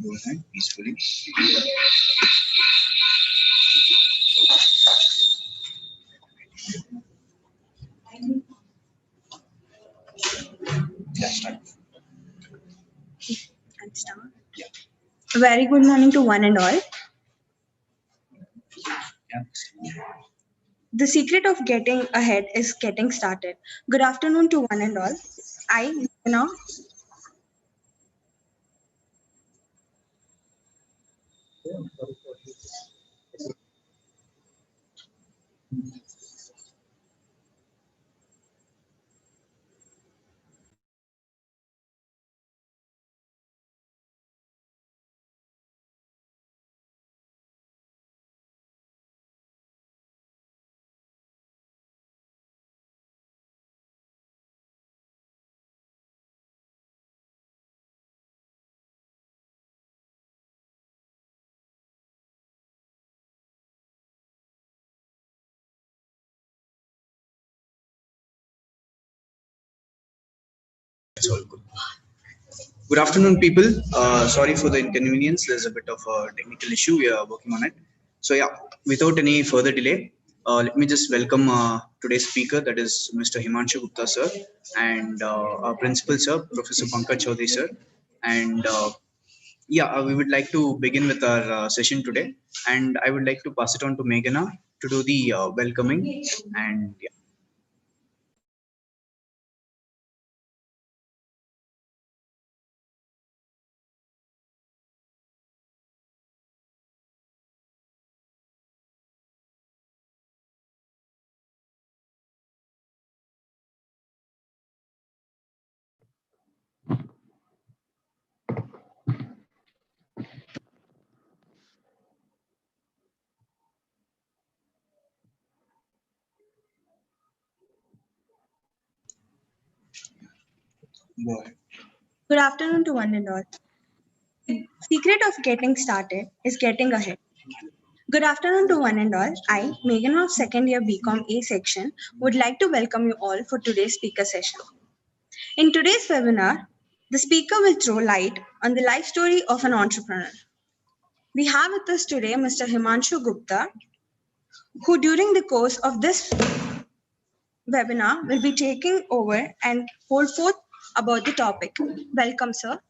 Go ahead peacefully. Yeah, start. And start. Yeah. Very good morning to one and all. Yeah. The secret of getting ahead is getting started. Good afternoon to one and all. I, Meghna, It's all good. Good afternoon, people. Sorry for the inconvenience. There's a bit of a technical issue. We are working on it. So yeah, without any further delay, let me just welcome today's speaker, that is Mr. Himanshu Gupta, sir, and our principal, sir, Professor Pankaj Chaudhary, sir. And yeah, we would like to begin with our session today. And I would like to pass it on to Meghana to do the welcoming. And yeah. Go ahead. good afternoon to one and all. Secret of getting started is getting ahead. Good afternoon to one and all. I, Megan of second year BCom A section, would like to welcome you all for today's speaker session. In today's webinar, the speaker will throw light on the life story of an entrepreneur. We have with us today Mr. Himanshu Gupta, who during the course of this webinar will be taking over and hold forth about the topic. Welcome, sir.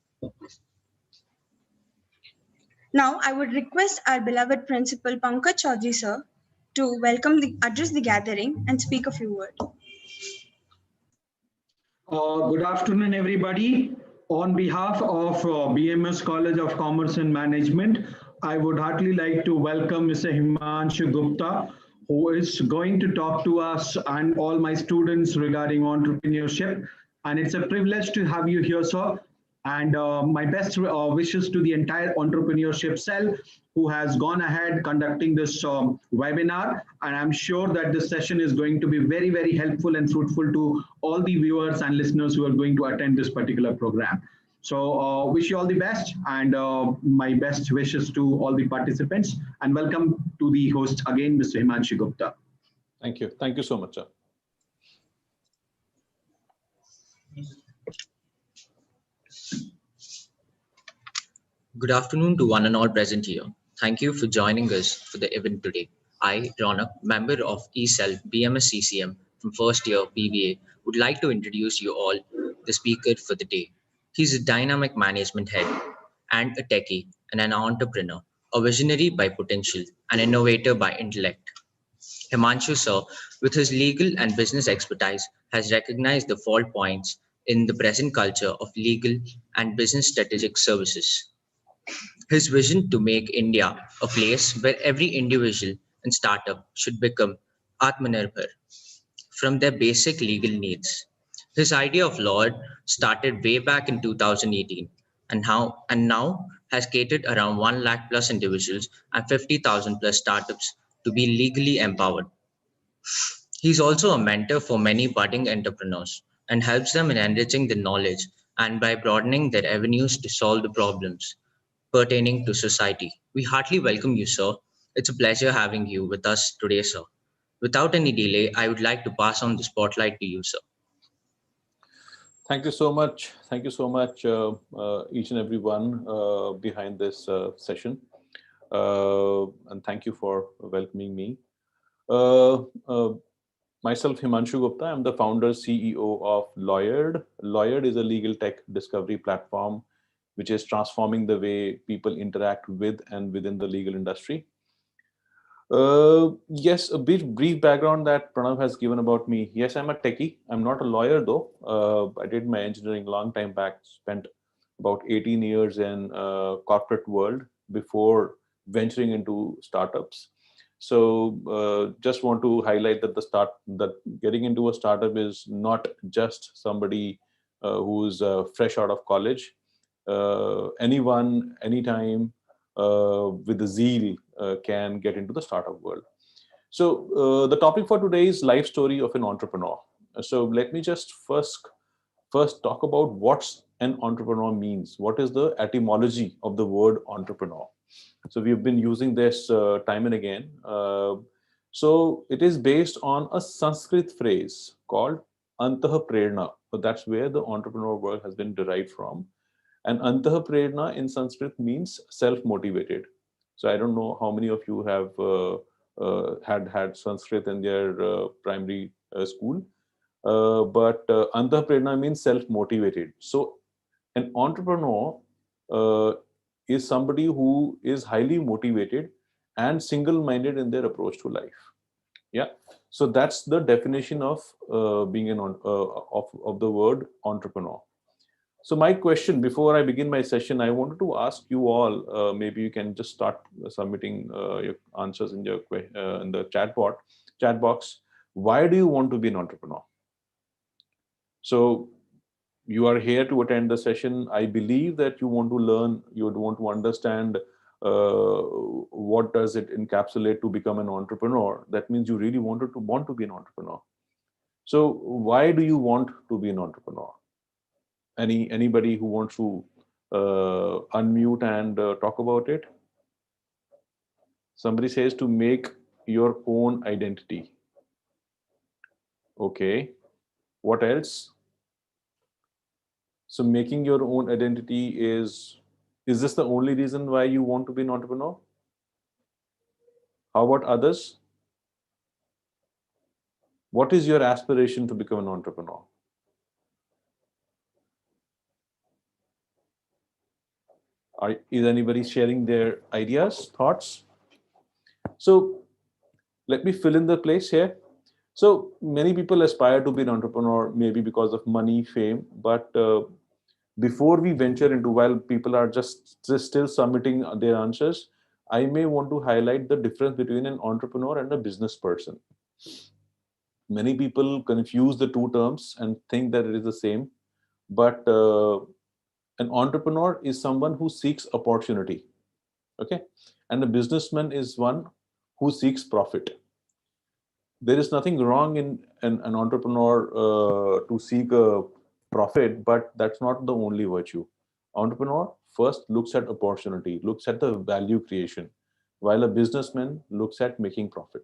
Now, I would request our beloved principal Pankaj Chaudhary, sir, to address the gathering and speak a few words. Good afternoon, everybody. On behalf of BMS College of Commerce and Management, I would heartily like to welcome Mr. Himanshu Gupta, who is going to talk to us and all my students regarding entrepreneurship. And it's a privilege to have you here, sir. And my best wishes to the entire entrepreneurship cell who has gone ahead conducting this webinar. And I'm sure that this session is going to be very, very helpful and fruitful to all the viewers and listeners who are going to attend this particular program. So wish you all the best, and my best wishes to all the participants. And welcome to the host again, Mr. Himanshu Gupta. Thank you. Thank you so much, sir. Good afternoon to one and all present here. Thank you for joining us for the event today. I, Ronak, member of eCell BMS CCM from first year BBA, would like to introduce you all the speaker for the day. He's a dynamic management head and a techie and an entrepreneur, a visionary by potential, an innovator by intellect. Himanshu sir, with his legal and business expertise, has recognized the fault points in the present culture of legal and business strategic services. His vision to make India a place where every individual and startup should become Atmanirbhar from their basic legal needs. His idea of law started way back in 2018 and now has catered around 1 lakh plus individuals and 50,000 plus startups to be legally empowered. He's also a mentor for many budding entrepreneurs and helps them in enriching their knowledge and by broadening their avenues to solve the problems pertaining to society. We heartily welcome you, sir. It's a pleasure having you with us today, sir. Without any delay, I would like to pass on the spotlight to you, sir. Thank you so much. Thank you so much, each and everyone behind this session. And thank you for welcoming me. Uh, uh, Myself, Himanshu Gupta. I'm the founder, CEO of Lawyered. Lawyered is a legal tech discovery platform which is transforming the way people interact with and within the legal industry. Yes, a bit brief background that Pranav has given about me. Yes, I'm a techie. I'm not a lawyer though. I did my engineering long time back. Spent about 18 years in corporate world before venturing into startups. So just want to highlight that that getting into a startup is not just somebody who's fresh out of college. Anyone, anytime, with the zeal can get into the startup world. So the topic for today is life story of an entrepreneur. So let me just first talk about what's an entrepreneur means. What is the etymology of the word entrepreneur? So we've been using this time and again. So it is based on a Sanskrit phrase called antah prerna. So that's where the entrepreneur word has been derived from. And antah prerna in Sanskrit means self-motivated. So I don't know how many of you have had Sanskrit in their primary school, but antah prerna means self-motivated. So an entrepreneur uh, is somebody who is highly motivated and single-minded in their approach to life. Yeah. So that's the definition of being of the word entrepreneur. So my question before I begin my session, I wanted to ask you all. Maybe you can just start submitting your answers in in the chat box. Why do you want to be an entrepreneur? So you are here to attend the session. I believe that you want to learn. You would want to understand what does it encapsulate to become an entrepreneur. That means you really want to be an entrepreneur. So why do you want to be an entrepreneur? Anybody who wants to unmute and talk about it? Somebody says to make your own identity. Okay. What else? So making your own identity is this the only reason why you want to be an entrepreneur? How about others? What is your aspiration to become an entrepreneur? Is anybody sharing their ideas, thoughts? So let me fill in the place here. So many people aspire to be an entrepreneur, maybe because of money, fame, but before we venture into, while people are just still submitting their answers, I may want to highlight the difference between an entrepreneur and a business person. Many people confuse the two terms and think that it is the same, but an entrepreneur is someone who seeks opportunity, okay, and a businessman is one who seeks profit. There is nothing wrong in an entrepreneur to seek a profit, but that's not the only virtue. Entrepreneur first looks at opportunity, looks at the value creation, while a businessman looks at making profit.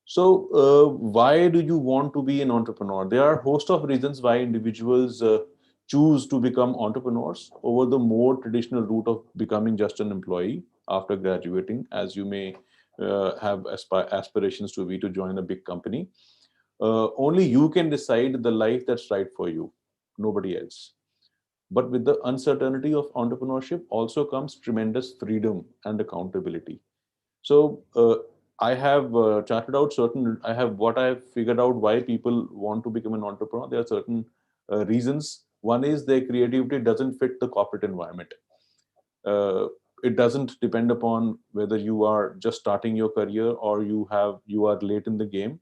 So, why do you want to be an entrepreneur? There are a host of reasons why individuals choose to become entrepreneurs over the more traditional route of becoming just an employee after graduating, as you may have aspirations to be to join a big company. Only you can decide the life that's right for you, nobody else. But with the uncertainty of entrepreneurship also comes tremendous freedom and accountability. So I have charted out certain. I have what I have figured out why people want to become an entrepreneur. There are certain reasons. One is their creativity doesn't fit the corporate environment. Uh, it doesn't depend upon whether you are just starting your career or you are late in the game.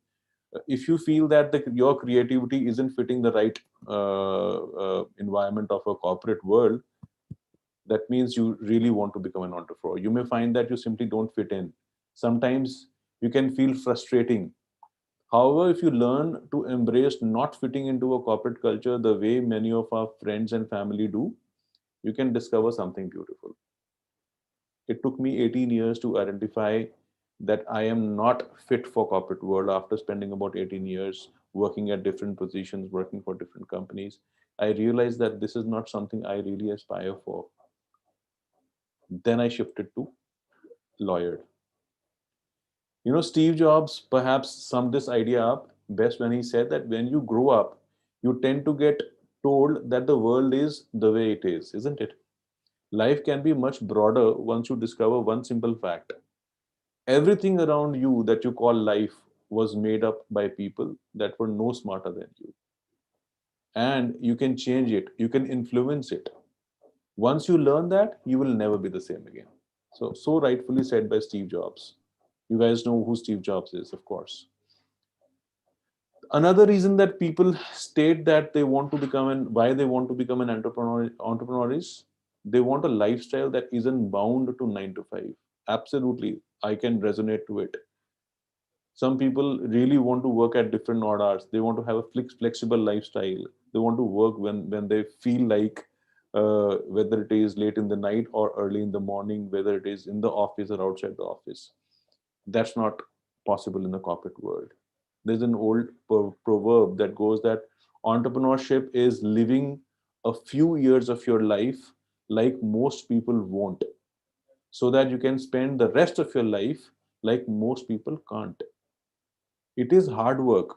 If you feel that your creativity isn't fitting the right environment of a corporate world, that means you really want to become an entrepreneur. You may find that you simply don't fit in. Sometimes you can feel frustrating. However, if you learn to embrace not fitting into a corporate culture the way many of our friends and family do, you can discover something beautiful. It took me 18 years to identify that I am not fit for corporate world after spending about 18 years working at different positions, working for different companies, I realized that this is not something I really aspire for. Then I shifted to lawyer. Steve Jobs perhaps summed this idea up best when he said that when you grow up, you tend to get told that the world is the way it is, isn't it? Life can be much broader once you discover one simple fact. Everything around you that you call life was made up by people that were no smarter than you. And you can change it, you can influence it. Once you learn that, you will never be the same again. So rightfully said by Steve Jobs. You guys know who Steve Jobs is, of course. Another reason that people state that they want to become and why they want to become an entrepreneur is they want a lifestyle that isn't bound to 9 to 5. Absolutely, I can resonate to it. Some people really want to work at different odd hours. They want to have a flexible lifestyle. They want to work when they feel like, whether it is late in the night or early in the morning, whether it is in the office or outside the office. That's not possible in the corporate world. There's an old proverb that goes that entrepreneurship is living a few years of your life like most people won't, so that you can spend the rest of your life like most people can't. It is hard work,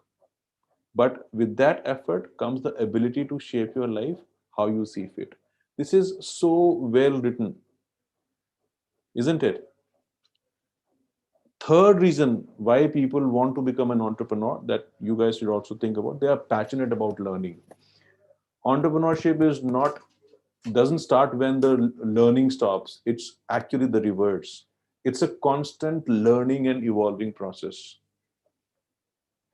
but with that effort comes the ability to shape your life how you see fit. This is so well written, isn't it? Third reason why people want to become an entrepreneur that you guys should also think about, they are passionate about learning. Entrepreneurship is not doesn't start when the learning stops. It's actually the reverse. It's a constant learning and evolving process.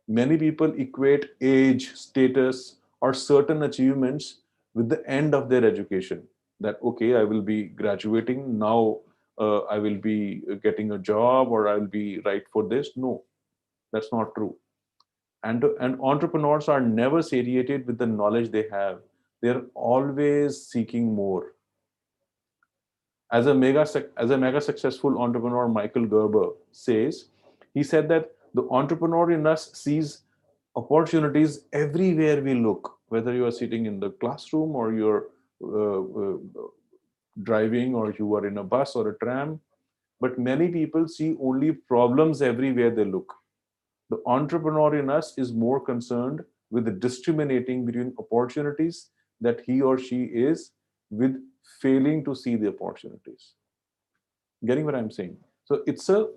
Many people equate age, status, or certain achievements with the end of their education. That, okay, I will be graduating now, I will be getting a job, or I will be right for this. No, that's not true. And entrepreneurs are never satiated with the knowledge they have. They're always seeking more. As a mega successful entrepreneur, Michael Gerber says, he said that the entrepreneur in us sees opportunities everywhere we look, whether you are sitting in the classroom or you're driving or you are in a bus or a tram. But many people see only problems everywhere they look. The entrepreneur in us is more concerned with discriminating between opportunities that he or she is with failing to see the opportunities. Getting what I'm saying? So it's a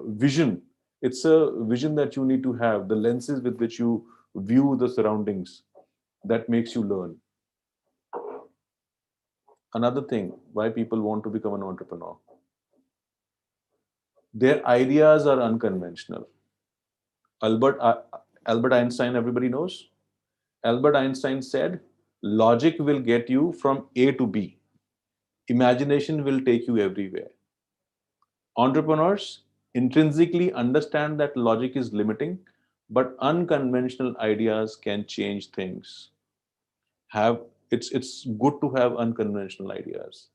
vision. It's a vision that you need to have, the lenses with which you view the surroundings that makes you learn. Another thing why people want to become an entrepreneur, their ideas are unconventional. Albert, Albert Einstein, everybody knows. Albert Einstein said, logic will get you from A to B. Imagination will take you everywhere. Entrepreneurs intrinsically understand that logic is limiting, but unconventional ideas can change things. It's good to have unconventional ideas.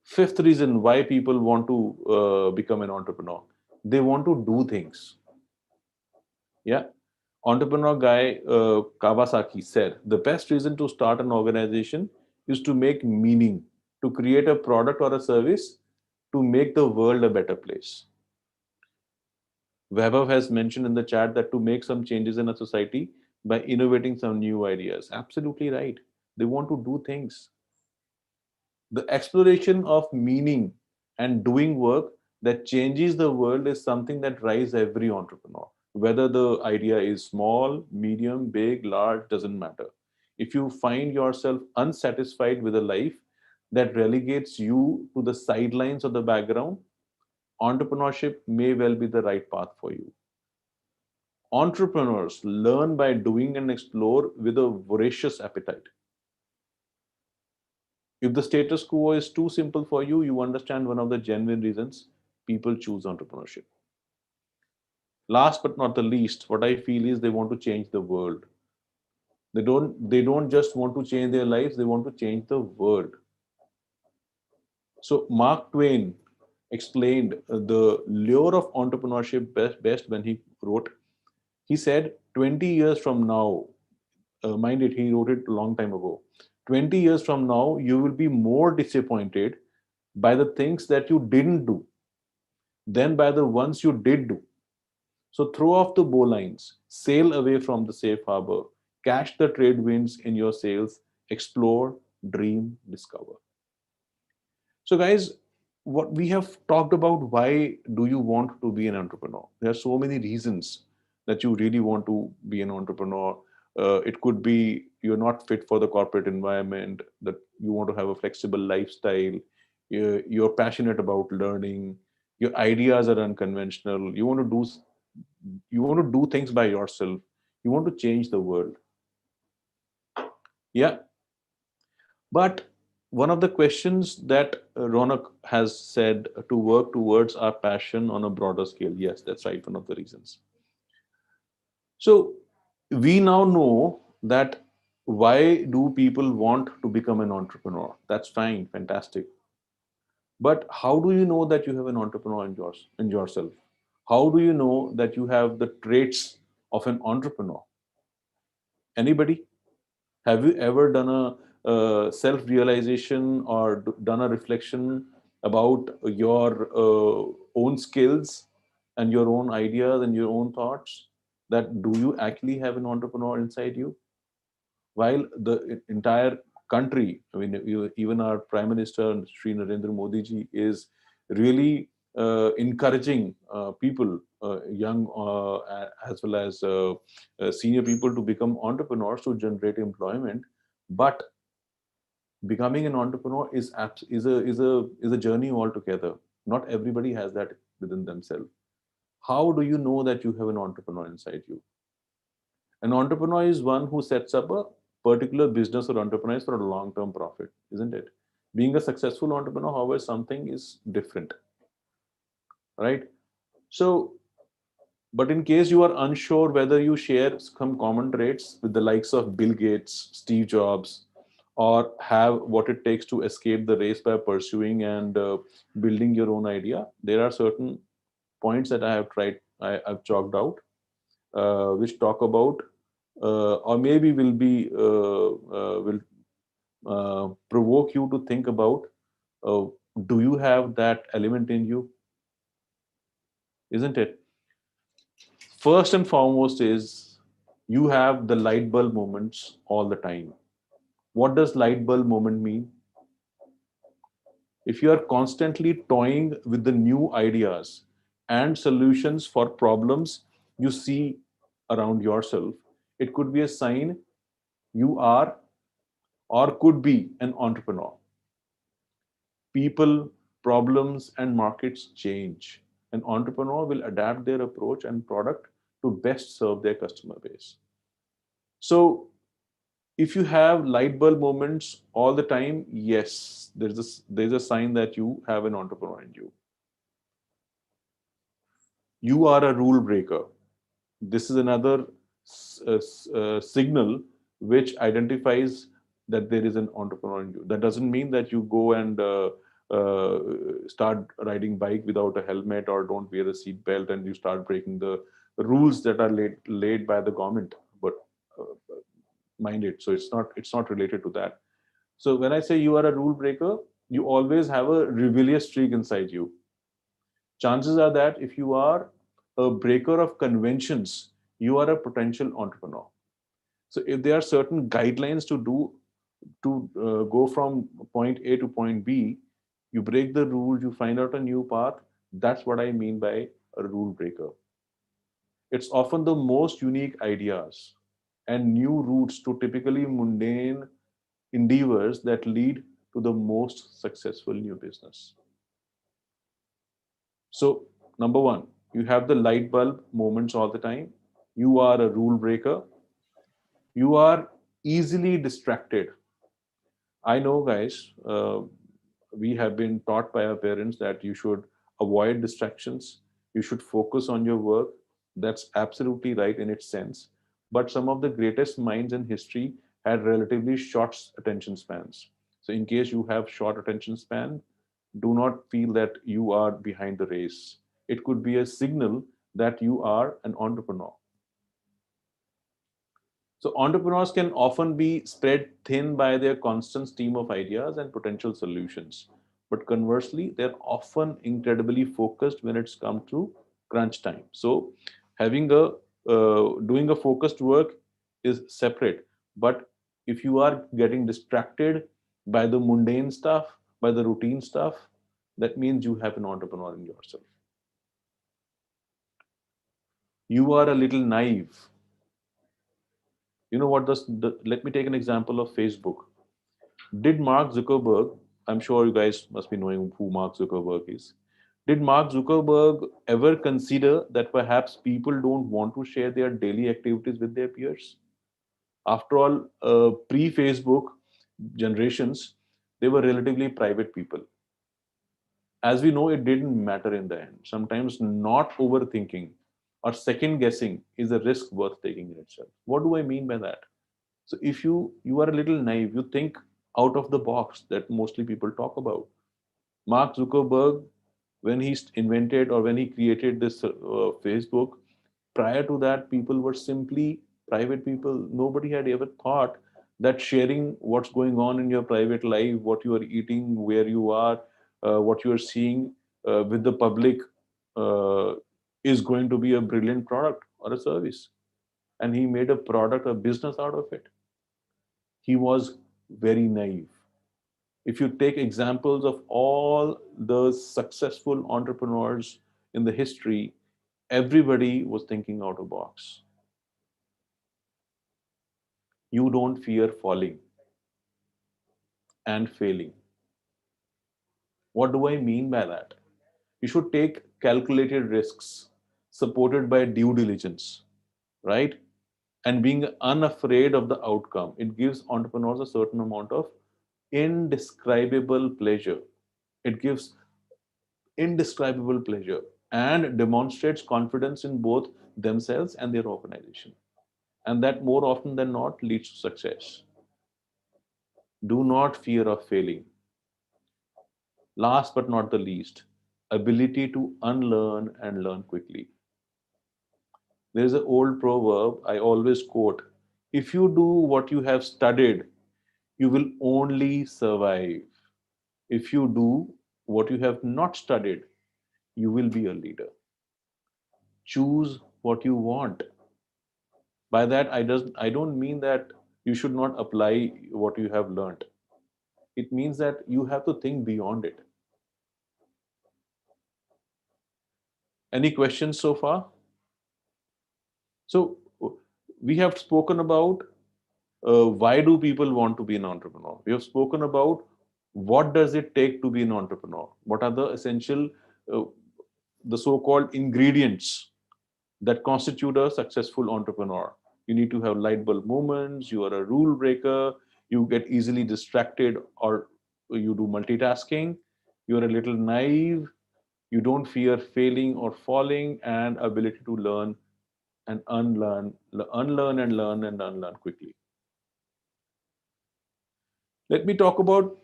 Fifth reason why people want to become an entrepreneur, they want to do things. Yeah, entrepreneur guy Kawasaki said the best reason to start an organization is to make meaning, to create a product or a service, to make the world a better place. Vaibhav has mentioned in the chat that to make some changes in a society by innovating some new ideas. Absolutely right. They want to do things. The exploration of meaning and doing work that changes the world is something that drives every entrepreneur. Whether the idea is small, medium, big, large, doesn't matter. If you find yourself unsatisfied with a life that relegates you to the sidelines of the background, entrepreneurship may well be the right path for you. Entrepreneurs learn by doing and explore with a voracious appetite. If the status quo is too simple for you, you understand one of the genuine reasons people choose entrepreneurship. Last but not the least, what I feel is they want to change the world. They don't just want to change their lives, they want to change the world. So Mark Twain explained the lure of entrepreneurship best when he wrote, He said 20 years from now, mind it, he wrote it a long time ago. 20 years from now, you will be more disappointed by the things that you didn't do than by the ones you did do. So throw off the bowlines, sail away from the safe harbor, catch the trade winds in your sails, explore, dream, discover. So, guys, what we have talked about, why do you want to be an entrepreneur? There are so many reasons that you really want to be an entrepreneur. It could be you're not fit for the corporate environment, that you want to have a flexible lifestyle, you're passionate about learning, your ideas are unconventional, you want to do things by yourself, you want to change the world. Yeah, but one of the questions that Ronak has said, to work towards our passion on a broader scale. Yes, that's right, one of the reasons. So we now know that why do people want to become an entrepreneur? That's fine, fantastic. But how do you know that you have an entrepreneur in yourself? How do you know that you have the traits of an entrepreneur? Anybody? Have you ever done a self realization or done a reflection about your own skills and your own ideas and your own thoughts? That do you actually have an entrepreneur inside you? While the entire country, I mean, even our Prime Minister, Sri Narendra Modi ji, is really encouraging people, young as well as senior people, to become entrepreneurs to generate employment. But becoming an entrepreneur is a journey altogether. Not everybody has that within themselves. How do you know that you have an entrepreneur inside you? An entrepreneur is one who sets up a particular business or enterprise for a long-term profit, isn't it? Being a successful entrepreneur, however, something is different, right? So, but in case you are unsure whether you share some common traits with the likes of Bill Gates, Steve Jobs, or have what it takes to escape the race by pursuing and building your own idea, there are certain points that I've chalked out, which talk about, or maybe will provoke you to think about, uh, do you have that element in you, isn't it? First and foremost is you have the light bulb moments all the time. What does light bulb moment mean? If you are constantly toying with the new ideas and solutions for problems you see around yourself, it could be a sign you are or could be an entrepreneur. People, problems, and markets change. An entrepreneur will adapt their approach and product to best serve their customer base. So, if you have light bulb moments all the time, yes, there's a sign that you have an entrepreneur in you. You are a rule breaker. This is another signal which identifies that there is an entrepreneur in you. That doesn't mean that you go and uh, start riding bike without a helmet or don't wear a seat belt and you start breaking the rules that are laid by the government. But mind it, so it's not related to that. So when I say you are a rule breaker, you always have a rebellious streak inside you. Chances are that if you are a breaker of conventions, you are a potential entrepreneur. So if there are certain guidelines to go from point A to point B, you break the rules, you find out a new path. That's what I mean by a rule breaker. It's often the most unique ideas and new routes to typically mundane endeavors that lead to the most successful new business. So, number one, you have the light bulb moments all the time. You are a rule breaker. You are easily distracted. I know, guys, we have been taught by our parents that you should avoid distractions. You should focus on your work. That's absolutely right in its sense. But some of the greatest minds in history had relatively short attention spans. So, in case you have short attention span, do not feel that you are behind the race. It could be a signal that you are an entrepreneur. So entrepreneurs can often be spread thin by their constant stream of ideas and potential solutions. But conversely, they're often incredibly focused when it's come to crunch time. So having a doing a focused work is separate. But if you are getting distracted by the mundane stuff, by the routine stuff, that means you have an entrepreneur in yourself. You are a little naive. You know what let me take an example of Facebook. Did Mark Zuckerberg, I'm sure you guys must be knowing who Mark Zuckerberg is. Did Mark Zuckerberg ever consider that perhaps people don't want to share their daily activities with their peers? After all, pre Facebook generations, they were relatively private people. As we know, it didn't matter in the end. Sometimes not overthinking or second guessing is a risk worth taking in itself. What do I mean by that? So if you are a little naive, you think out of the box that mostly people talk about. Mark Zuckerberg, when he invented or when he created this Facebook, prior to that, people were simply private people. Nobody had ever thought that sharing what's going on in your private life, what you are eating, where you are, what you are seeing with the public uh, is going to be a brilliant product or a service. And he made a product, a business out of it. He was very naive. If you take examples of all the successful entrepreneurs in the history, everybody was thinking out of the box. You don't fear falling and failing. What do I mean by that? You should take calculated risks supported by due diligence, right? And being unafraid of the outcome. It gives entrepreneurs a certain amount of indescribable pleasure. It gives indescribable pleasure and demonstrates confidence in both themselves and their organization. And that more often than not leads to success. Do not fear of failing. Last but not the least, ability to unlearn and learn quickly. There is an old proverb I always quote: if you do what you have studied, you will only survive. If you do what you have not studied, you will be a leader. Choose what you want. By that, I don't mean that you should not apply what you have learned. It means that you have to think beyond it. Any questions so far? So we have spoken about why do people want to be an entrepreneur. We have spoken about what does it take to be an entrepreneur. What are the essential, uh, the so-called ingredients that constitute a successful entrepreneur. You need to have light bulb moments, you are a rule breaker, you get easily distracted or you do multitasking, you're a little naive, you don't fear failing or falling, and ability to learn and unlearn and learn and unlearn quickly. Let me talk about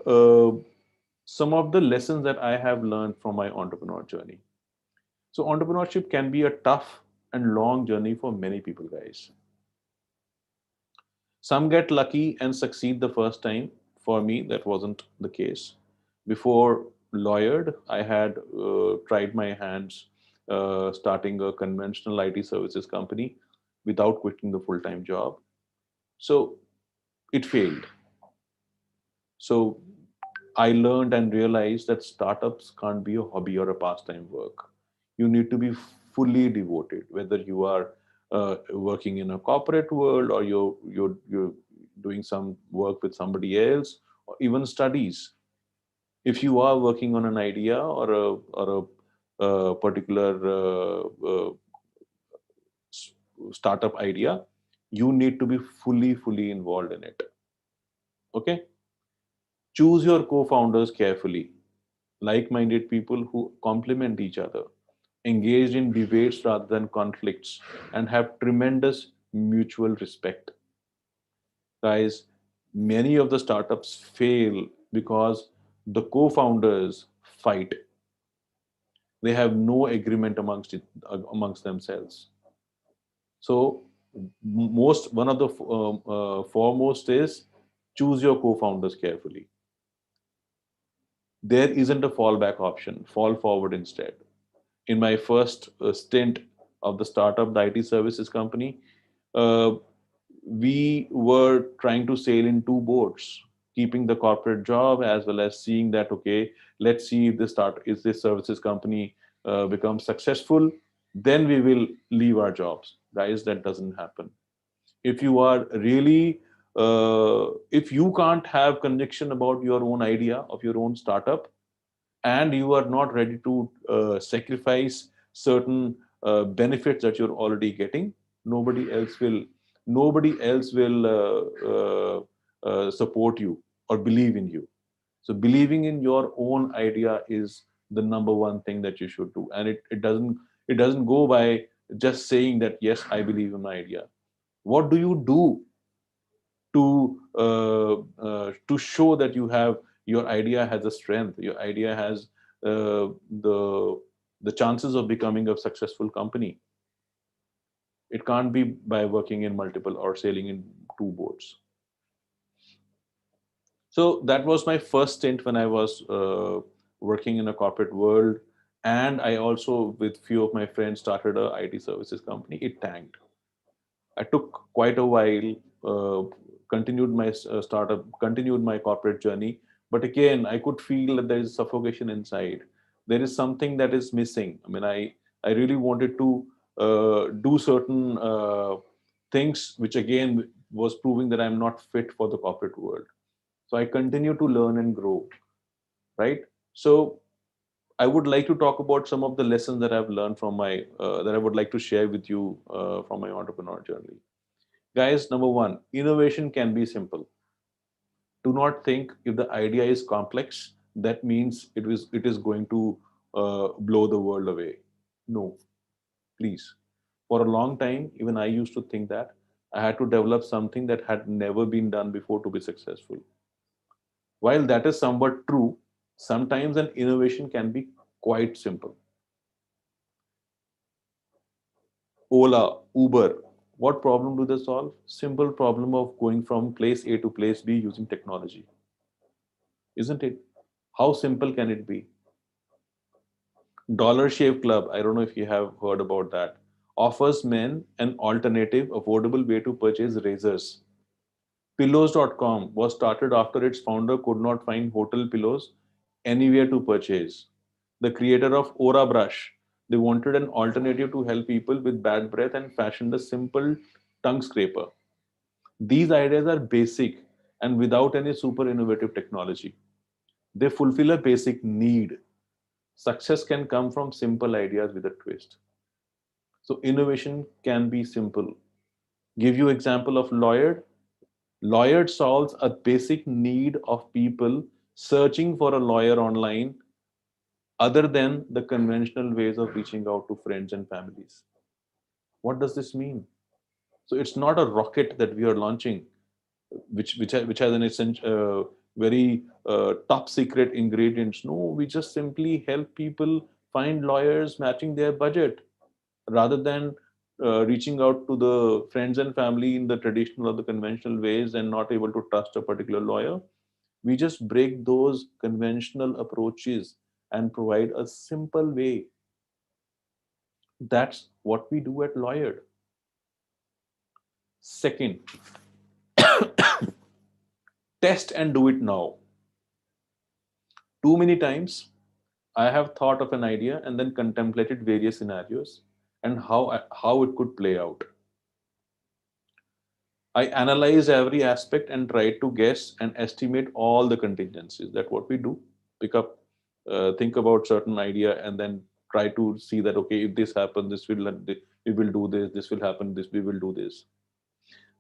uh, some of the lessons that I have learned from my entrepreneur journey. So entrepreneurship can be a tough and long journey for many people, guys. Some get lucky and succeed the first time. For me, that wasn't the case. Before lawyered, I had tried my hands starting a conventional IT services company without quitting the full-time job. So it failed. So I learned and realized that startups can't be a hobby or a pastime work. You need to be fully devoted, whether you are working in a corporate world or you're doing some work with somebody else or even studies. If you are working on an idea or a particular startup idea, you need to be fully involved in it. Okay. Choose your co-founders carefully, like-minded people who complement each other, engaged in debates rather than conflicts, and have tremendous mutual respect. Guys, many of the startups fail because the co-founders fight. They have no agreement amongst themselves. So one of the foremost is choose your co-founders carefully. There isn't a fallback option. Fall forward instead. In my first stint of the startup, the IT services company, uh, we were trying to sail in two boats, keeping the corporate job as well as seeing that, okay, let's see if this services company becomes successful, then we will leave our jobs. Guys, that doesn't happen. If you are really if you can't have conviction about your own idea of your own startup, and you are not ready to sacrifice certain benefits that you're already getting, nobody else will support you or believe in you. So believing in your own idea is the number one thing that you should do, and it doesn't go by just saying that yes, I believe in my idea. What do you do to show that your idea has a strength, your idea has the chances of becoming a successful company? It can't be by working in multiple or sailing in two boats. So that was my first stint when I was working in a corporate world, and I also, with few of my friends, started a IT services company. It tanked. I took quite a while, continued my startup, continued my corporate journey. But again, I could feel that there is suffocation inside. There is something that is missing. I mean, I really wanted to do certain things, which again was proving that I'm not fit for the corporate world. So I continue to learn and grow, right? So I would like to talk about some of the lessons that I've learned from my that I would like to share with you from my entrepreneur journey. Guys, number one, innovation can be simple. Do not think if the idea is complex, that means it is going to blow the world away. No, please. For a long time, even I used to think that I had to develop something that had never been done before to be successful. While that is somewhat true, sometimes an innovation can be quite simple. Ola, Uber, what problem do they solve? Simple problem of going from place A to place B using technology. Isn't it? How simple can it be? Dollar Shave Club, I don't know if you have heard about that, offers men an alternative, affordable way to purchase razors. Pillows.com was started after its founder could not find hotel pillows anywhere to purchase. The creator of Aura Brush, they wanted an alternative to help people with bad breath and fashioned a simple tongue scraper. These ideas are basic and without any super innovative technology. They fulfill a basic need. Success can come from simple ideas with a twist. So innovation can be simple. Give you example of Lawyer. Lawyer solves a basic need of people searching for a lawyer online other than the conventional ways of reaching out to friends and families. What does this mean? So it's not a rocket that we are launching, which has an essential, very top secret ingredients. No, we just simply help people find lawyers matching their budget, rather than reaching out to the friends and family in the traditional or the conventional ways and not able to trust a particular lawyer. We just break those conventional approaches and provide a simple way. That's what we do at Lawyer. Second, test and do it now. Too many times, I have thought of an idea and then contemplated various scenarios and how it could play out. I analyze every aspect and try to guess and estimate all the contingencies. That's what we do. Pick up, think about certain idea, and then try to see that, okay, if this happens, we will do this. This will happen. This we will do this.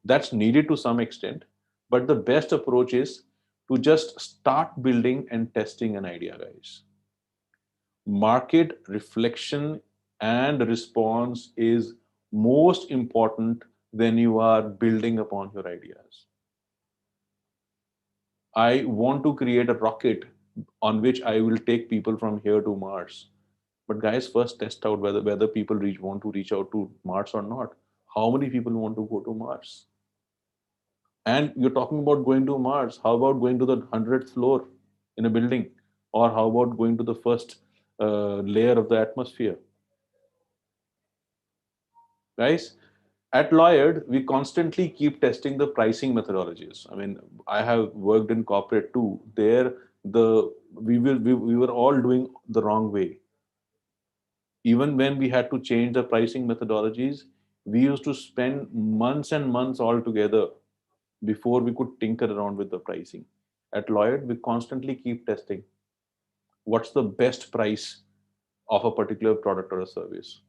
That's needed to some extent, but the best approach is to just start building and testing an idea, guys. Market reflection and response is most important when you are building upon your ideas. I want to create a rocket on which I will take people from here to Mars. But guys, first test out whether people want to reach out to Mars or not. How many people want to go to Mars? And you're talking about going to Mars. How about going to the 100th floor in a building? Or how about going to the first layer of the atmosphere? Guys, at Lloyd, we constantly keep testing the pricing methodologies. I mean, I have worked in corporate too. There, we were all doing the wrong way. Even when we had to change the pricing methodologies, we used to spend months and months all together before we could tinker around with the pricing. At Lloyd, we constantly keep testing what's the best price of a particular product or a service.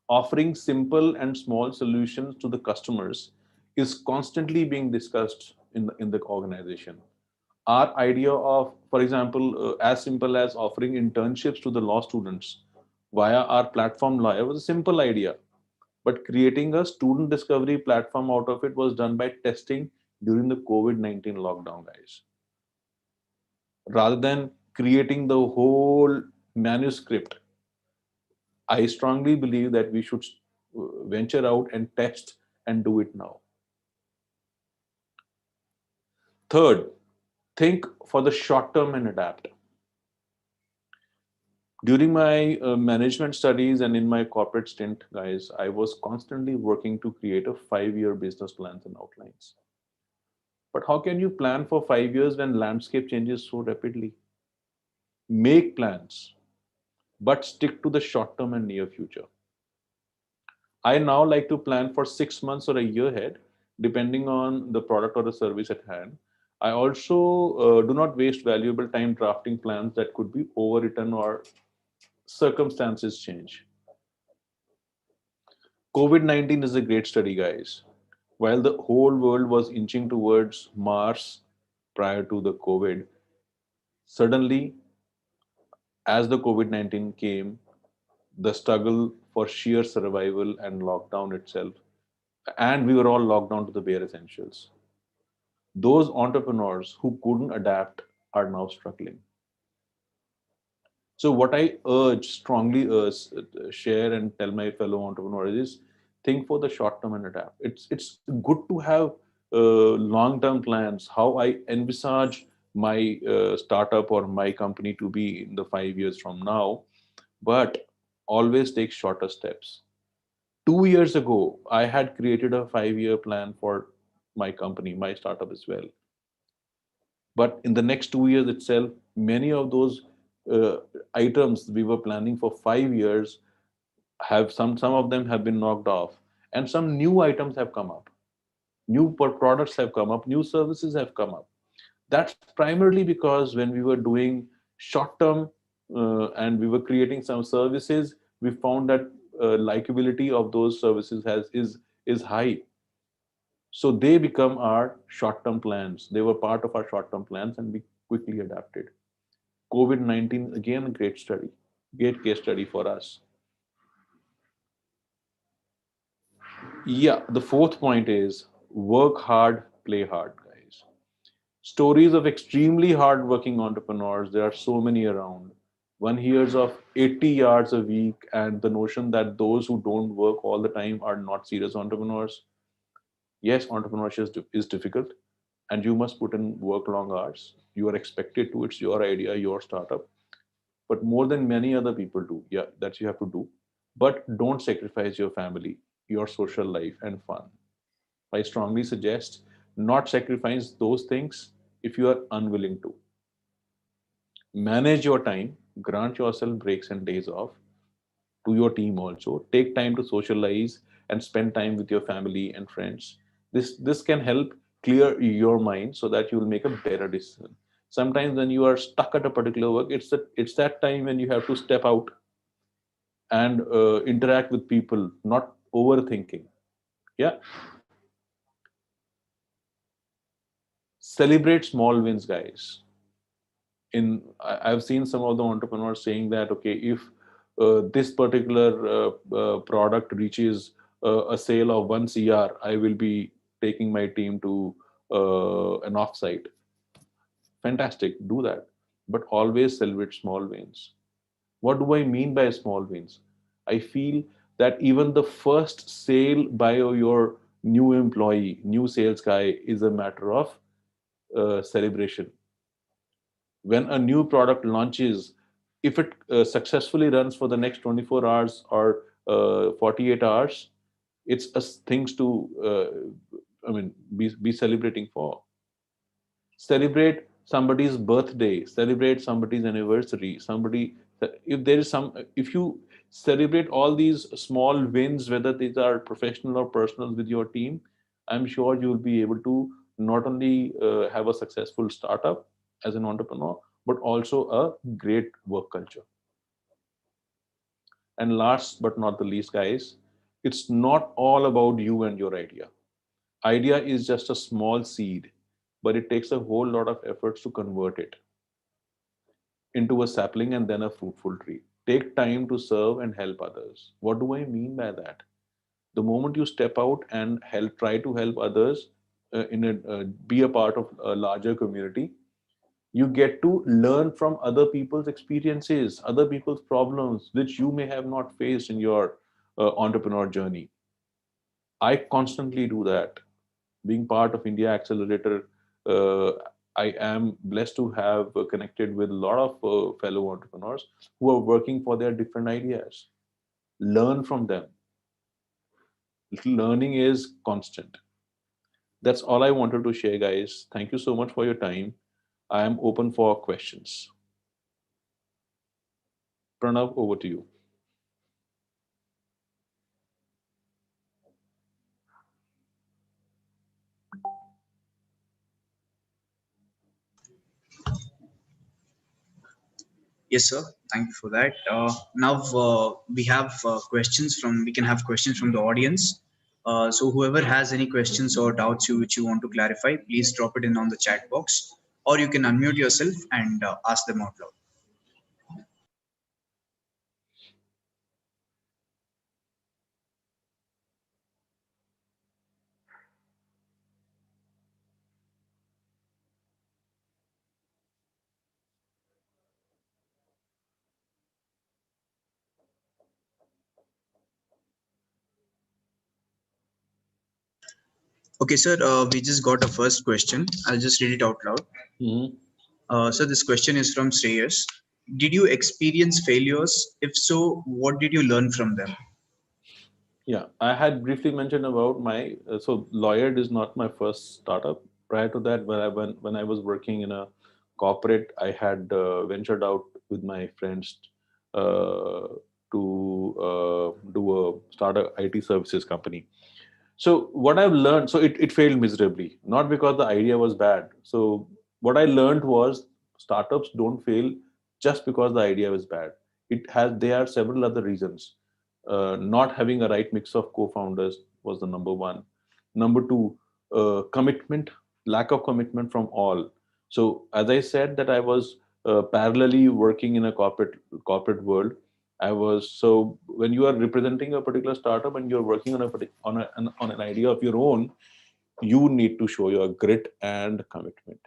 Offering simple and small solutions to the customers is constantly being discussed in the organization. Our idea of, for example, as simple as offering internships to the law students via our platform Lawyer was a simple idea, but creating a student discovery platform out of it was done by testing during the COVID-19 lockdown, guys. Rather than creating the whole manuscript, I strongly believe that we should venture out and test and do it now. Third, think for the short term and adapt. During my management studies and in my corporate stint, guys, I was constantly working to create a 5-year business plans and outlines. But how can you plan for 5 years when landscape changes so rapidly? Make plans, but stick to the short term and near future. I now like to plan for 6 months or a year ahead, depending on the product or the service at hand. I also do not waste valuable time drafting plans that could be overwritten or circumstances change. COVID-19 is a great study, guys. While the whole world was inching towards Mars prior to the COVID, suddenly, as the COVID-19 came, the struggle for sheer survival and lockdown itself, and we were all locked down to the bare essentials. Those entrepreneurs who couldn't adapt are now struggling. So, what I strongly share and tell my fellow entrepreneurs is think for the short term and adapt. It's good to have long term plans. How I envisage my startup or my company to be in the 5 years from now, but always take shorter steps. 2 years ago, I had created a 5 year plan for my company, my startup as well. But in the next 2 years itself, many of those uh, items we were planning for 5 years have some of them have been knocked off, and some new items have come up. New products have come up, new services have come up. That's primarily because when we were doing short term and we were creating some services, we found that likability of those services is high. So they become our short term plans. They were part of our short term plans, and we quickly adapted. COVID-19, again, a great case study for us. Yeah, the fourth point is work hard, play hard, guys. Stories of extremely hard working entrepreneurs, there are so many around. One hears of 80 hours a week, and the notion that those who don't work all the time are not serious entrepreneurs. Yes, entrepreneurship is difficult, and you must put in work long hours. You are expected to, it's your idea, your startup, but more than many other people do. Yeah, that you have to do. But don't sacrifice your family, your social life, and fun. I strongly suggest not sacrifice those things if you are unwilling to. Manage your time, grant yourself breaks and days off, to your team also. Take time to socialize and spend time with your family and friends. This can help clear your mind so that you will make a better decision. Sometimes when you are stuck at a particular work, it's that time when you have to step out and interact with people, not overthinking. Yeah, celebrate small wins, guys. I've seen some of the entrepreneurs saying that, okay, if this particular product reaches a sale of 1 CR, I will be taking my team to an offsite. Fantastic, do that, but always celebrate small wins. What do I mean by small wins? I feel that even the first sale by your new employee, new sales guy, is a matter of celebration. When a new product launches, if it successfully runs for the next 24 hours or 48 hours, it's a things to be celebrating for. Celebrate somebody's birthday, celebrate somebody's anniversary, somebody, if there is some, if you celebrate all these small wins, whether these are professional or personal with your team, I'm sure you'll be able to not only have a successful startup as an entrepreneur, but also a great work culture. And last but not the least, guys, it's not all about you and your idea is just a small seed, but it takes a whole lot of efforts to convert it into a sapling and then a fruitful tree. Take time to serve and help others. What do I mean by that? The moment you step out and try to help others, be a part of a larger community, you get to learn from other people's experiences, other people's problems, which you may have not faced in your entrepreneur journey. I constantly do that. Being part of India Accelerator, uh, I am blessed to have connected with a lot of fellow entrepreneurs who are working for their different ideas. Learn from them. Learning is constant. That's all I wanted to share, guys. Thank you so much for your time. I am open for questions. Pranav, over to you. Yes, sir. Thank you for that. Now we have questions from. We can have questions from the audience. So whoever has any questions or doubts which you want to clarify, please drop it in on the chat box, or you can unmute yourself and ask them out loud. Okay, sir. We just got a first question. I'll just read it out loud. Mhm. So this question is from Shreyas. Did you experience failures? If so, what did you learn from them? Yeah, I had briefly mentioned about my so Lawyered is not my first startup. Prior to that, when I was working in a corporate, I had ventured out with my friends uh, to do a start a IT services company. So what I've learned, so it failed miserably, not because the idea was bad. So what I learned was startups don't fail just because the idea was bad. There are several other reasons. Not having a right mix of co-founders was the number one. Number two, commitment, lack of commitment from all. So as I said that I was parallelly working in a corporate world. I was so when you are representing a particular startup and you're working on on an idea of your own, you need to show your grit and commitment.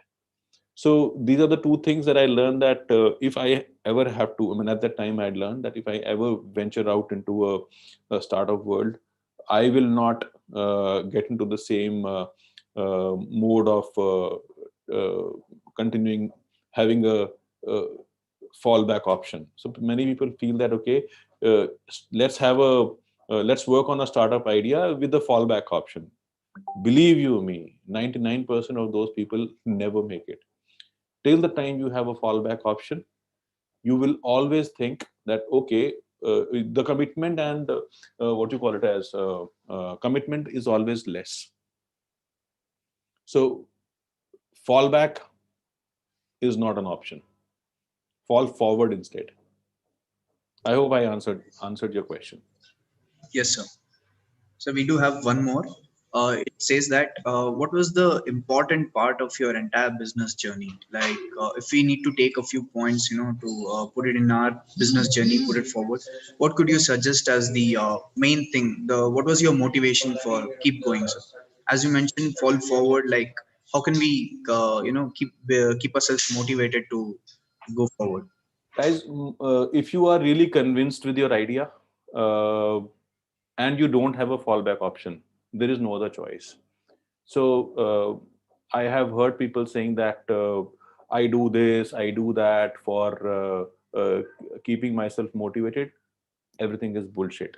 So these are the two things that I learned that if I ever have to, I mean, at that time I learned that if I ever venture out into a startup world, I will not get into the same mode of continuing having a fallback option. So many people feel that okay, uh, let's have a let's work on a startup idea with the fallback option. Believe you me, 99% of those people never make it. Till the time you have a fallback option, you will always think that okay, the commitment and what you call it as commitment is always less. So fallback is not an option. Fall forward instead. I hope I answered your question. Yes, sir. So we do have one more. It says that what was the important part of your entire business journey? Like, if we need to take a few points, to put it in our business journey, put it forward. What could you suggest as the main thing? What was your motivation for keep going, sir? As you mentioned, fall forward. Like, how can we, keep ourselves motivated to go forward? Guys, if you are really convinced with your idea, uh, and you don't have a fallback option. There is no other choice. So I have heard people saying that I do this, I do that for keeping myself motivated. Everything is bullshit.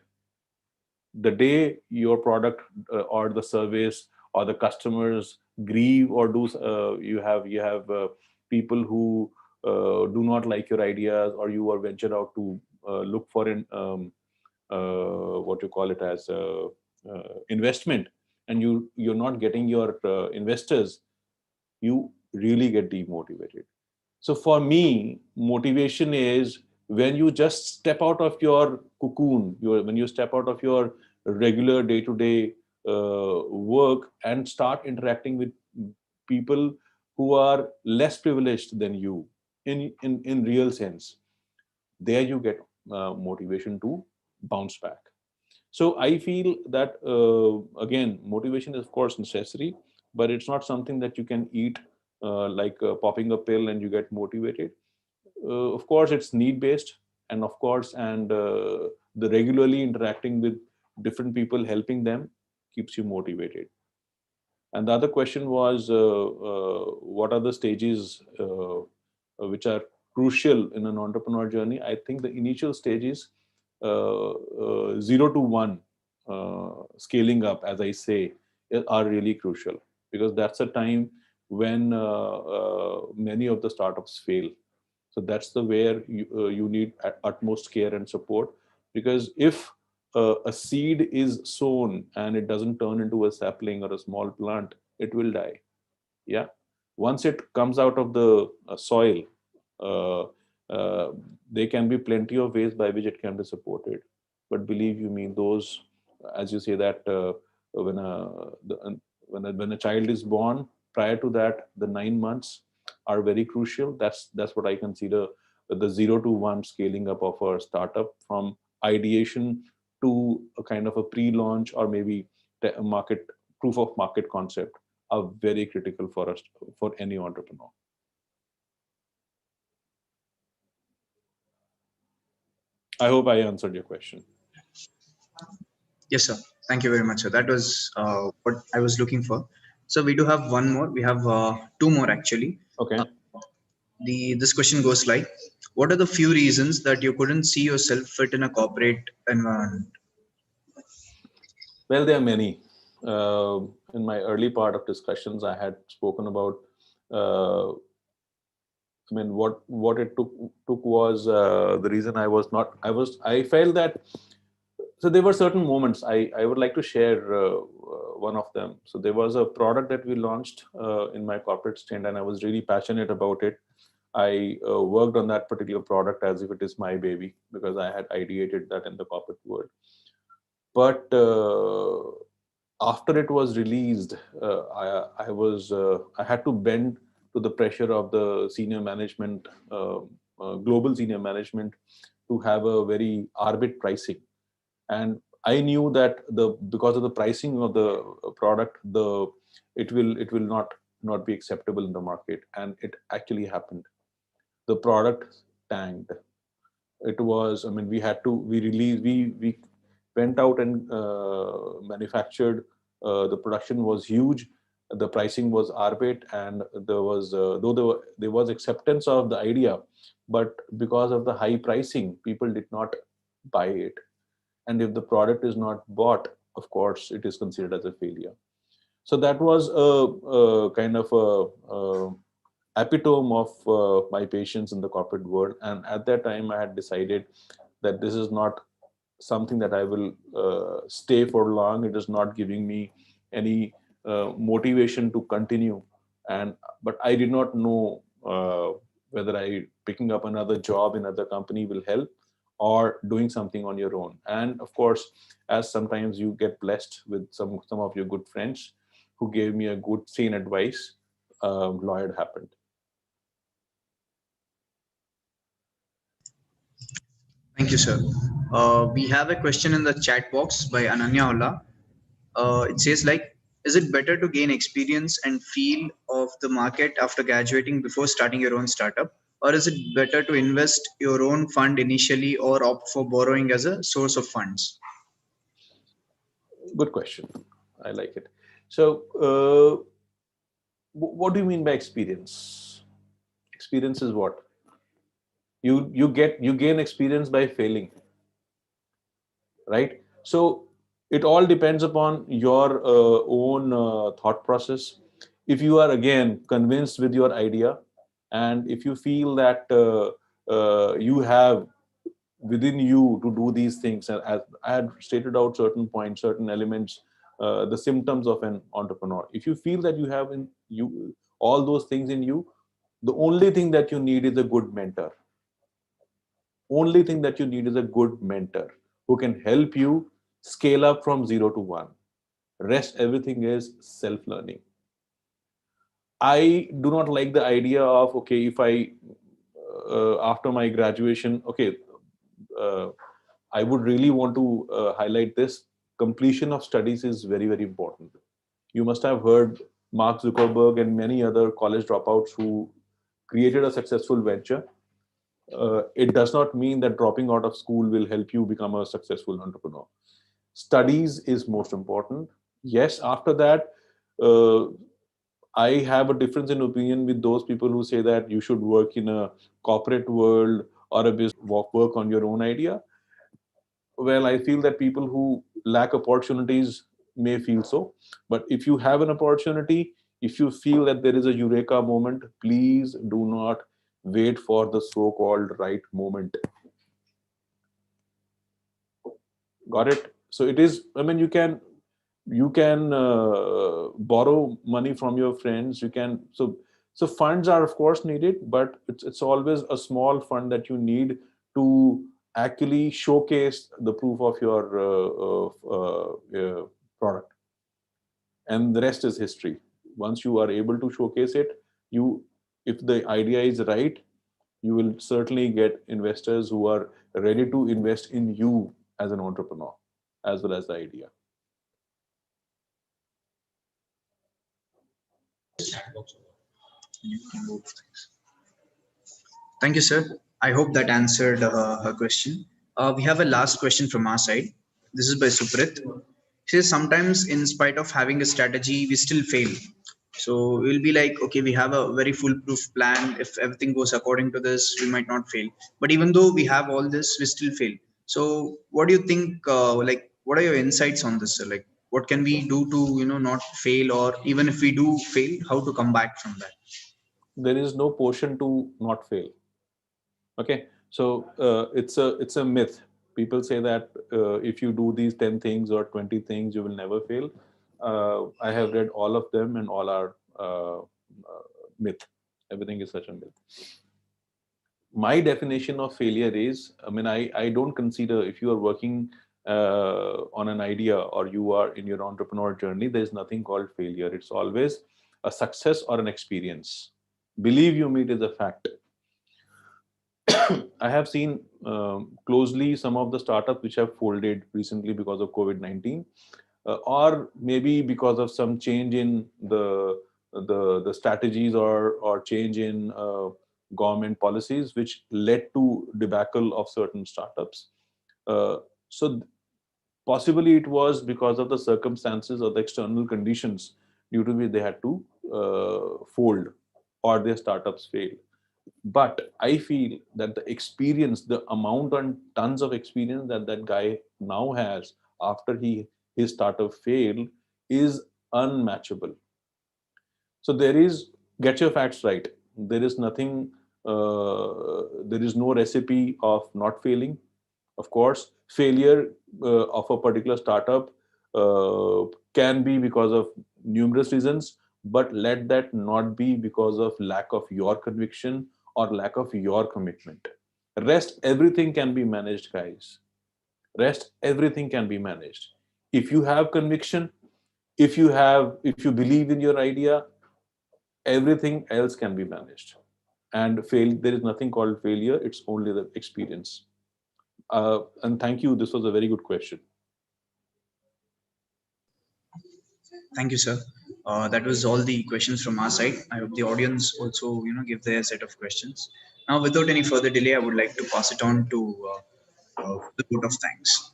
The day your product or the service or the customers grieve or do you have people who do not like your ideas, or you are venture out to look for an what you call it as investment, and you're not getting your investors, you really get demotivated. So for me, motivation is when you just step out of your cocoon, when you step out of your regular day-to-day work and start interacting with people who are less privileged than you in real sense. There you get motivation to bounce back. So I feel that again, motivation is of course necessary, but it's not something that you can eat like popping a pill and you get motivated. Of course, it's need based, and of course, and the regularly interacting with different people, helping them, keeps you motivated. And the other question was, what are the stages which are crucial in an entrepreneur journey? I think the initial stages, 0 to 1, scaling up, as I say, are really crucial, because that's a time when many of the startups fail. So that's the where you need utmost care and support, because if a seed is sown and it doesn't turn into a sapling or a small plant, it will die. Yeah, once it comes out of the soil, uh, uh, there can be plenty of ways by which it can be supported. But believe you me, those, as you say, that when when a child is born, prior to that, the 9 months are very crucial. That's what I consider the 0 to 1 scaling up of a startup, from ideation to a kind of a pre-launch or maybe a market proof of market concept, are very critical for us, for any entrepreneur. I hope I answered your question. Yes, sir. Thank you very much, sir. That was what I was looking for. So we do have one more. We have two more actually. Okay. This question goes like, what are the few reasons that you couldn't see yourself fit in a corporate environment? Well, there are many. In my early part of discussions, I had spoken about. I mean, what it took was the reason I was not. I felt that. So there were certain moments. I would like to share one of them. So there was a product that we launched in my corporate stint, and I was really passionate about it. I worked on that particular product as if it is my baby, because I had ideated that in the corporate world. But after it was released, I had to bend to the pressure of the senior management, global senior management, to have a very arbit pricing. And I knew that because of the pricing of the product, it will not be acceptable in the market, and it actually happened. The product tanked. It was, I mean, we went out and manufactured. The production was huge. The pricing was arbit, and there was there was acceptance of the idea, but because of the high pricing, people did not buy it. And if the product is not bought, of course, it is considered as a failure. So that was a kind of a epitome of my patience in the corporate world. And at that time, I had decided that this is not something that I will stay for long. It is not giving me any motivation to continue. But I did not know whether picking up another job in another company will help, or doing something on your own. And of course, as sometimes you get blessed with some of your good friends who gave me a good sane advice, Lloyd happened. Thank you, sir. We have a question in the chat box by Ananya Ola. It says like, is it better to gain experience and feel of the market after graduating before starting your own startup? Or is it better to invest your own fund initially or opt for borrowing as a source of funds? Good question. I like it. So, what do you mean by experience? Experience is what? You gain experience by failing, right? So it all depends upon your own thought process. If you are again convinced with your idea, and if you feel that you have within you to do these things, and as I had stated out certain points, certain elements, the symptoms of an entrepreneur. If you feel that you have in you all those things in you, the only thing that you need is a good mentor. Only thing that you need is a good mentor who can help you scale up from 0 to 1. Rest everything is self-learning. I do not like the idea of, okay, if I after my graduation, okay, uh, I would really want to highlight this. Completion of studies is very, very important. You must have heard Mark Zuckerberg and many other college dropouts who created a successful venture. It does not mean that dropping out of school will help you become a successful entrepreneur. Studies is most important. Yes, after that, uh, I have a difference in opinion with those people who say that you should work in a corporate world or a business, work on your own idea. Well, I feel that people who lack opportunities may feel so. But if you have an opportunity, if you feel that there is a eureka moment, please do not wait for the so-called right moment. Got it? So it is, I mean, you can borrow money from your friends. You can, so funds are of course needed, but it's always a small fund that you need to actually showcase the proof of your product, and the rest is history. Once you are able to showcase it, you, if the idea is right, you will certainly get investors who are ready to invest in you as an entrepreneur as well as the idea. Thank you, sir. I hope that answered her question. We have a last question from our side. This is by Suprit. She says, sometimes, in spite of having a strategy, we still fail. So we'll be like, okay, we have a very foolproof plan. If everything goes according to this, we might not fail. But even though we have all this, we still fail. So what do you think? Like, what are your insights on this, sir? Like, what can we do to, not fail, or even if we do fail, how to come back from that? There is no potion to not fail. Okay, so it's a myth. People say that if you do these 10 things or 20 things, you will never fail. I have read all of them, and all are myth. Everything is such a myth. My definition of failure is, I mean, I don't consider, if you are working on an idea or you are in your entrepreneur journey, there's nothing called failure. It's always a success or an experience. Believe you me, it is a fact. I have seen closely some of the startups which have folded recently because of COVID-19, or maybe because of some change in the strategies, or change in government policies, which led to debacle of certain startups. So possibly it was because of the circumstances or the external conditions due to which they had to fold, or their startups failed. But I feel that the experience, the amount and tons of experience that that guy now has after his startup failed, is unmatchable. So there is, get your facts right. There is nothing, there is no recipe of not failing. Of course, failure of a particular startup can be because of numerous reasons, but let that not be because of lack of your conviction or lack of your commitment. Rest everything can be managed, guys. Rest everything can be managed. If you have conviction, if you believe in your idea, everything else can be managed. And fail, there is nothing called failure. It's only the experience. And thank you. This was a very good question. Thank you, sir. That was all the questions from our side. I hope the audience also, give their set of questions. Now, without any further delay, I would like to pass it on to the vote of thanks.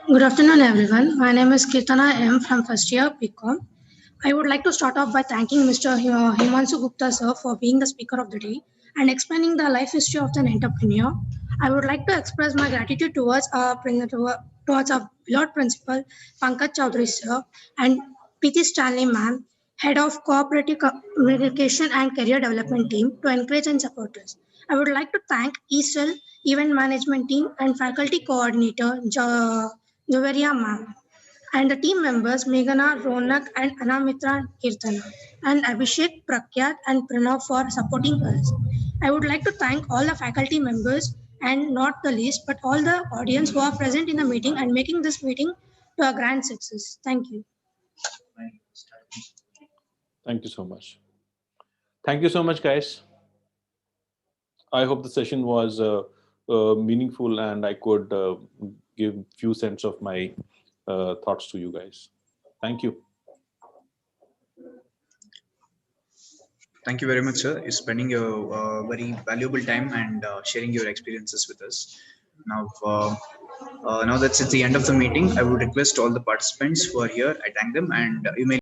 Good afternoon, everyone. My name is Kirtana M from first year BCom. I would like to start off by thanking Mr. Himanshu Gupta sir for being the speaker of the day and explaining the life history of an entrepreneur. I would like to express my gratitude towards our beloved principal Pankaj Chaudhary sir and PT Stanley ma'am, head of cooperative communication and career development team, to encourage and support us. I would like to thank ESL event management team and faculty coordinator Joveria ma'am and the team members Meghana, Ronak, and Anamitra Kirtana, and Abhishek, Prakyat, and Pranav for supporting us. I would like to thank all the faculty members and not the least, but all the audience who are present in the meeting and making this meeting to a grand success. Thank you. Thank you so much. Thank you so much, guys. I hope the session was meaningful and I could give few cents of my thoughts to you guys. Thank you. Thank you very much, sir. You're spending your very valuable time and sharing your experiences with us. Now that's at the end of the meeting. I would request all the participants who are here. I thank them, and you may